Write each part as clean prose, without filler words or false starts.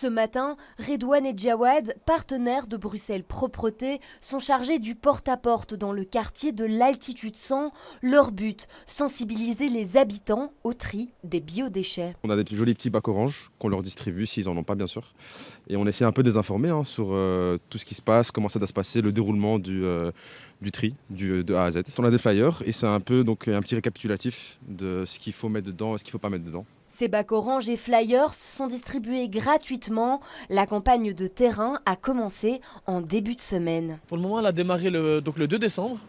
Ce matin, Redouane et Jawad, partenaires de Bruxelles Propreté, sont chargés du porte-à-porte dans le quartier de l'Altitude 100. Leur but, sensibiliser les habitants au tri des biodéchets. On a des jolis petits bacs orange qu'on leur distribue s'ils n'en ont pas bien sûr. Et on essaie un peu de les informer sur tout ce qui se passe, comment ça doit se passer, le déroulement du tri de A à Z. On a des flyers et c'est un peu donc, un petit récapitulatif de ce qu'il faut mettre dedans et ce qu'il ne faut pas mettre dedans. Ces bacs orange et flyers sont distribués gratuitement. La campagne de terrain a commencé en début de semaine. Pour le moment, elle a démarré le 2 décembre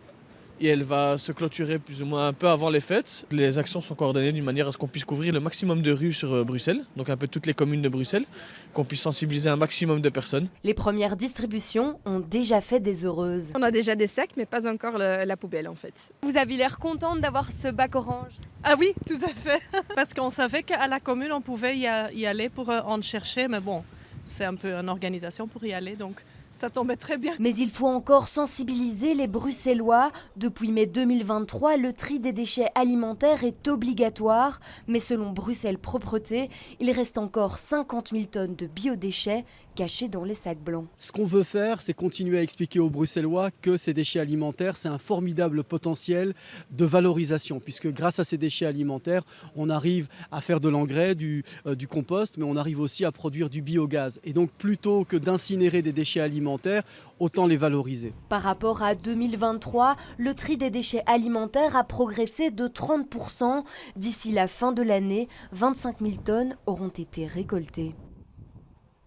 et elle va se clôturer plus ou moins un peu avant les fêtes. Les actions sont coordonnées d'une manière à ce qu'on puisse couvrir le maximum de rues sur Bruxelles, donc un peu toutes les communes de Bruxelles, qu'on puisse sensibiliser un maximum de personnes. Les premières distributions ont déjà fait des heureuses. On a déjà des sacs, mais pas encore la poubelle en fait. Vous avez l'air contente d'avoir ce bac orange? Ah oui, tout à fait. Parce qu'on savait qu'à la commune, on pouvait y aller pour en chercher. Mais bon, c'est un peu une organisation pour y aller, donc ça tombait très bien. Mais il faut encore sensibiliser les Bruxellois. Depuis mai 2023, le tri des déchets alimentaires est obligatoire. Mais selon Bruxelles Propreté, il reste encore 50 000 tonnes de biodéchets cachés dans les sacs blancs. Ce qu'on veut faire, c'est continuer à expliquer aux Bruxellois que ces déchets alimentaires, c'est un formidable potentiel de valorisation, puisque grâce à ces déchets alimentaires, on arrive à faire de l'engrais, du compost, mais on arrive aussi à produire du biogaz. Et donc, plutôt que d'incinérer des déchets alimentaires, autant les valoriser. Par rapport à 2023, le tri des déchets alimentaires a progressé de 30%. D'ici la fin de l'année, 25 000 tonnes auront été récoltées.